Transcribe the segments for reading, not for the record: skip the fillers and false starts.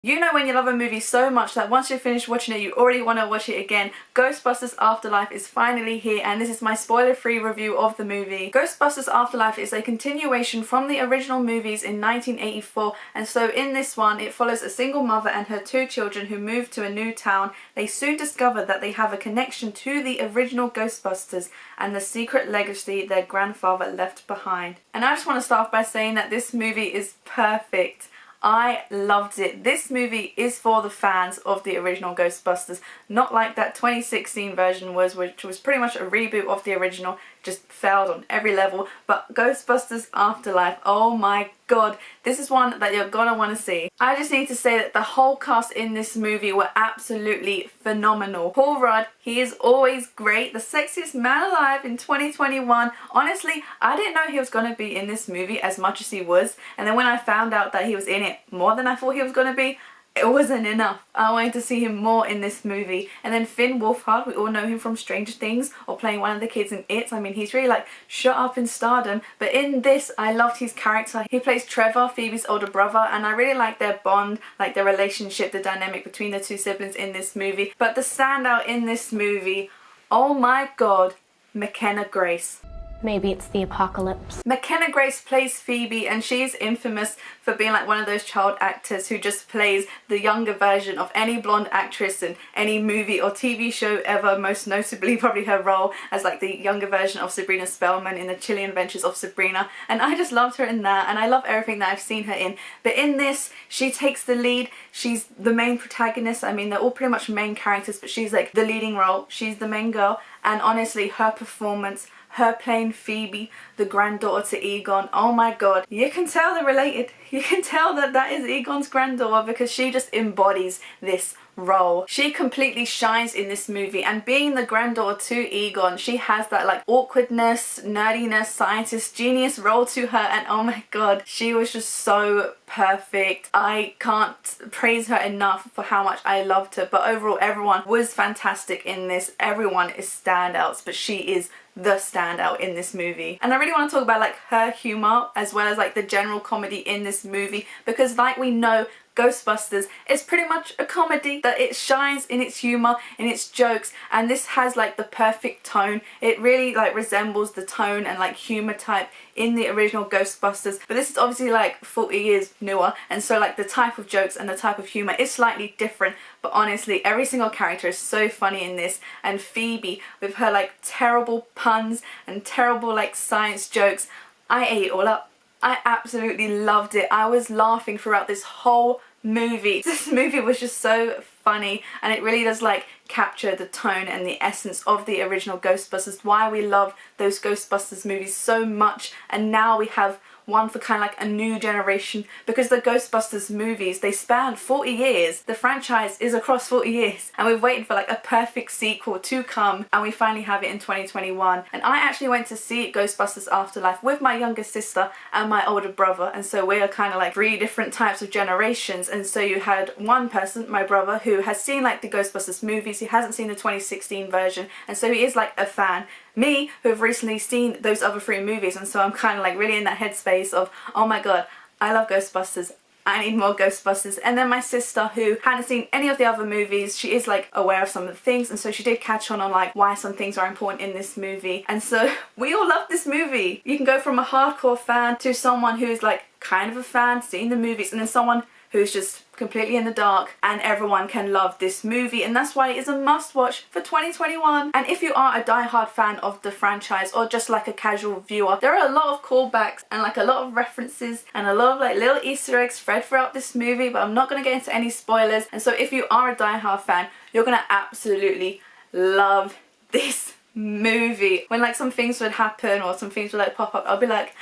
You know when you love a movie so much that once you finish watching it, you already want to watch it again. Ghostbusters Afterlife is finally here, and this is my spoiler-free review of the movie. Ghostbusters Afterlife is a continuation from the original movies in 1984, and so in this one it follows a single mother and her two children who move to a new town. They soon discover that they have a connection to the original Ghostbusters and the secret legacy their grandfather left behind. And I just want to start off by saying that this movie is perfect. I loved it. This movie is for the fans of the original Ghostbusters, not like that 2016 version was, which was pretty much a reboot of the original, just failed on every level. But Ghostbusters Afterlife, oh my god, this is one that you're gonna want to see. I just need to say that the whole cast in this movie were absolutely phenomenal. Paul Rudd, he is always great, the sexiest man alive in 2021. Honestly, I didn't know he was gonna be in this movie as much as he was, and then when I found out that he was in it more than I thought he was gonna be, it wasn't enough. I wanted to see him more in this movie. And then Finn Wolfhard, we all know him from Stranger Things or playing one of the kids in It. I mean, he's really like shot up in stardom. But in this, I loved his character. He plays Trevor, Phoebe's older brother, and I really like their bond, like their relationship, the dynamic between the two siblings in this movie. But the standout in this movie, oh my god, Mckenna Grace. Maybe it's the apocalypse. Mckenna Grace plays Phoebe, and she's infamous for being like one of those child actors who just plays the younger version of any blonde actress in any movie or TV show ever, most notably probably her role as like the younger version of Sabrina Spellman in the Chilling Adventures of Sabrina, and I just loved her in that, and I love everything that I've seen her in. But in this, she takes the lead. She's the main protagonist. I mean, they're all pretty much main characters, but she's like the leading role. She's the main girl, and honestly, her performance, her playing Phoebe, the granddaughter to Egon, oh my god, you can tell they're related. You can tell that that is Egon's granddaughter because she just embodies this role. She completely shines in this movie, and being the granddaughter to Egon, she has that like awkwardness, nerdiness, scientist, genius role to her, and oh my god, she was just so perfect. I can't praise her enough for how much I loved her. But overall, everyone was fantastic in this. Everyone is standouts, but she is the standout in this movie. And I really want to talk about like her humor as well as like the general comedy in this movie, because like we know, Ghostbusters is pretty much a comedy that it shines in its humor, in its jokes, and this has like the perfect tone. It really like resembles the tone and like humor type in the original Ghostbusters, but this is obviously like 40 years newer, and so like the type of jokes and the type of humor is slightly different. But honestly, every single character is so funny in this, and Phoebe with her like terrible puns and terrible like science jokes, I ate it all up. I absolutely loved it. I was laughing throughout this whole movie. This movie was just so funny, and it really does like capture the tone and the essence of the original Ghostbusters, why we love those Ghostbusters movies so much. And now we have one for kind of like a new generation, because the Ghostbusters movies, they span 40 years. The franchise is across 40 years, and we've waited for like a perfect sequel to come, and we finally have it in 2021. And I actually went to see Ghostbusters Afterlife with my younger sister and my older brother, and so we are kind of like three different types of generations. And so you had one person, my brother, who has seen like the Ghostbusters movies. He hasn't seen the 2016 version, and so he is like a fan. Me, who have recently seen those other three movies, and so I'm kind of like really in that headspace of, oh my god, I love Ghostbusters, I need more Ghostbusters. And then my sister, who hadn't seen any of the other movies, she is like aware of some of the things, and so she did catch on like why some things are important in this movie. And so we all love this movie. You can go from a hardcore fan to someone who is like kind of a fan, seeing the movies, and then someone who's just completely in the dark, and everyone can love this movie, and that's why it is a must watch for 2021. And if you are a die-hard fan of the franchise or just like a casual viewer, there are a lot of callbacks and like a lot of references and a lot of like little Easter eggs spread throughout this movie, but I'm not going to get into any spoilers. And so if you are a die-hard fan, you're going to absolutely love this movie. When like some things would happen or some things would like pop up, I'll be like,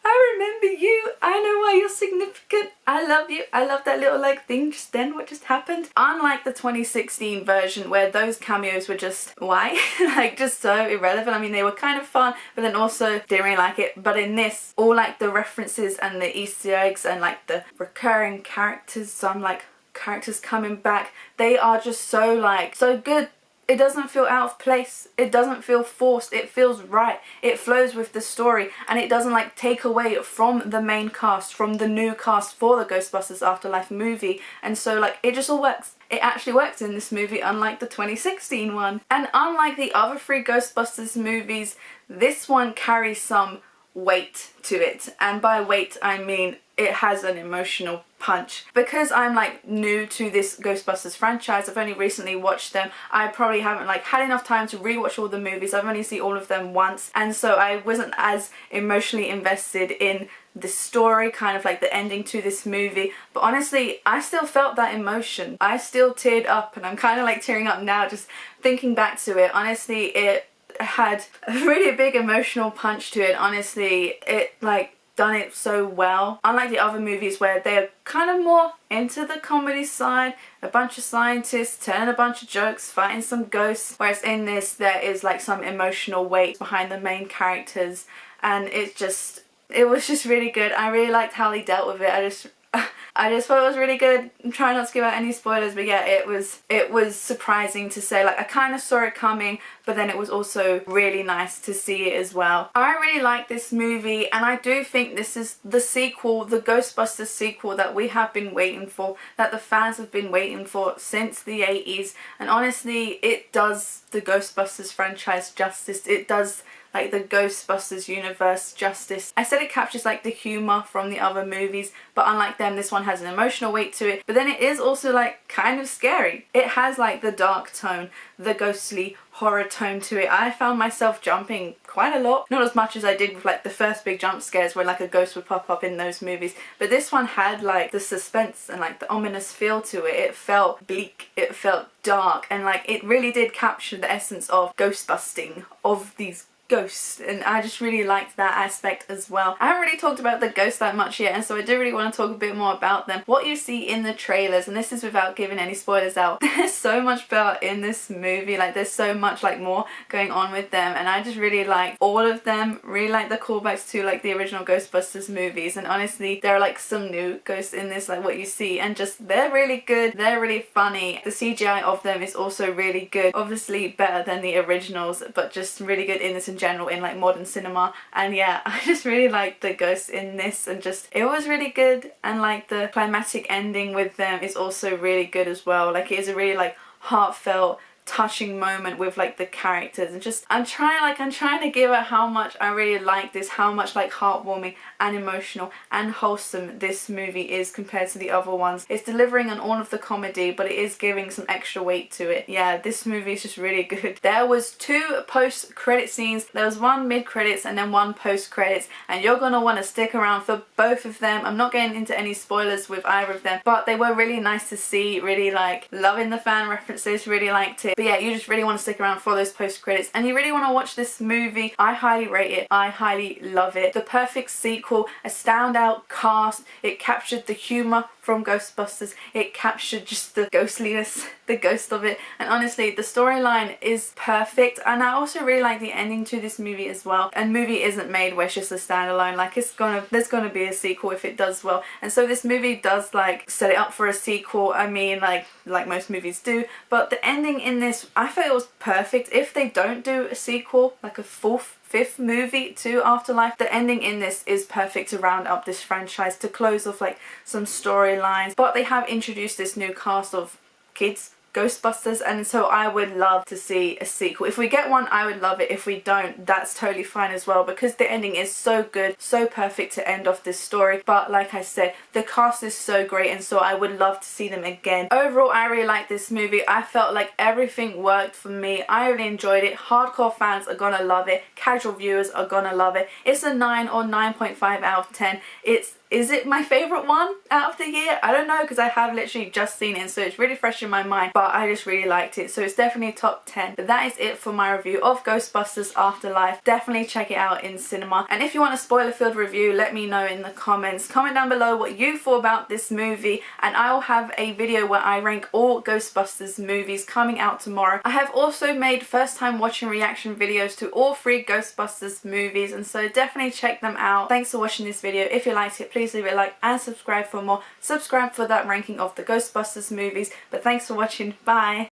I remember you, I know why you're significant, I love you, I love that little like thing just then, what just happened. Unlike the 2016 version where those cameos were just, why? Like just so irrelevant. I mean, they were kind of fun, but then also didn't really like it. But in this, all like the references and the Easter eggs and like the recurring characters, some like characters coming back, they are just so like, so good. it doesn't feel out of place. It doesn't feel forced. It feels right. It flows with the story, and it doesn't like take away from the main cast, from the new cast for the Ghostbusters Afterlife movie. And so like it just all works. It actually works in this movie, unlike the 2016 one. And unlike the other 3 Ghostbusters movies, this one carries some weight to it. And by weight I mean it has an emotional punch. Because I'm like new to this Ghostbusters franchise, I've only recently watched them, I probably haven't like had enough time to rewatch all the movies. I've only seen all of them once, and so I wasn't as emotionally invested in the story, kind of like the ending to this movie. But honestly, I still felt that emotion. I still teared up, and I'm kind of like tearing up now just thinking back to it. Honestly, it had a really big emotional punch to it. Honestly, it like done it so well. Unlike the other movies where they're kind of more into the comedy side, a bunch of scientists telling a bunch of jokes, fighting some ghosts, whereas in this there is like some emotional weight behind the main characters, and it was just really good. I really liked how they dealt with it. I just thought it was really good. I'm trying not to give out any spoilers, but yeah, it was surprising to say. Like I kind of saw it coming, but then it was also really nice to see it as well. I really like this movie, and I do think this is the sequel, the Ghostbusters sequel that we have been waiting for, that the fans have been waiting for since the 80s. And honestly, it does the Ghostbusters franchise justice. It does like the Ghostbusters universe justice. I said it captures like the humour from the other movies, but unlike them, this one has an emotional weight to it, but then it is also like kind of scary. It has like the dark tone, the ghostly horror tone to it. I found myself jumping quite a lot. Not as much as I did with like the first big jump scares where like a ghost would pop up in those movies, but this one had like the suspense and like the ominous feel to it. It felt bleak, it felt dark, and like it really did capture the essence of ghost busting, of these ghosts, and I just really liked that aspect as well. I haven't really talked about the ghosts that much yet, and so I do really want to talk a bit more about them. What you see in the trailers, and this is without giving any spoilers out, there's so much better in this movie. Like there's so much like more going on with them, and I just really like all of them. Really like the callbacks to like the original Ghostbusters movies, and honestly there are like some new ghosts in this, like what you see, and just they're really good. They're really funny. The CGI of them is also really good, obviously better than the originals, but just really good in this in general in like modern cinema. And yeah, I just really liked the ghosts in this, and just it was really good. And like the climatic ending with them is also really good as well. Like it is a really like heartfelt, touching moment with like the characters, and just I'm trying to give it how much I really like this, how much like heartwarming and emotional and wholesome this movie is compared to the other ones. It's delivering on all of the comedy, but it is giving some extra weight to it. Yeah, this movie is just really good. There was 2 post-credit scenes. There was one mid-credits and then one post-credits, and you're gonna want to stick around for both of them. I'm not getting into any spoilers with either of them, but they were really nice to see. Really like loving the fan references, really liked it. But yeah, you just really want to stick around for those post-credits, and you really want to watch this movie. I highly rate it. I highly love it. The perfect sequel, a standout cast. It captured the humour from Ghostbusters. It captured just the ghostliness, the ghost of it, and honestly the storyline is perfect. And I also really like the ending to this movie as well. A movie isn't made where it's just a standalone. Like there's gonna be a sequel if it does well, and so this movie does like set it up for a sequel. I mean like most movies do, but the ending in this, I thought it was perfect. If they don't do a sequel, like a 4th, 5th movie to Afterlife, the ending in this is perfect to round up this franchise, to close off like some storylines. But they have introduced this new cast of kids, Ghostbusters, and so I would love to see a sequel. If we get one, I would love it. If we don't, that's totally fine as well, because the ending is so good, so perfect to end off this story. But like I said, the cast is so great, and so I would love to see them again. Overall, I really like this movie. I felt like everything worked for me. I really enjoyed it. Hardcore fans are gonna love it. Casual viewers are gonna love it. It's a 9 or 9.5 out of 10. Is it my favourite one out of the year? I don't know, because I have literally just seen it, so it's really fresh in my mind, but I just really liked it, so it's definitely top 10. But that is it for my review of Ghostbusters Afterlife. Definitely check it out in cinema, and if you want a spoiler-filled review, let me know in the comments. Comment down below what you thought about this movie, and I will have a video where I rank all Ghostbusters movies coming out tomorrow. I have also made first-time watching reaction videos to all 3 Ghostbusters movies, and so definitely check them out. Thanks for watching this video. If you liked it, please leave it a like and subscribe for more. Subscribe for that ranking of the Ghostbusters movies. But thanks for watching. Bye.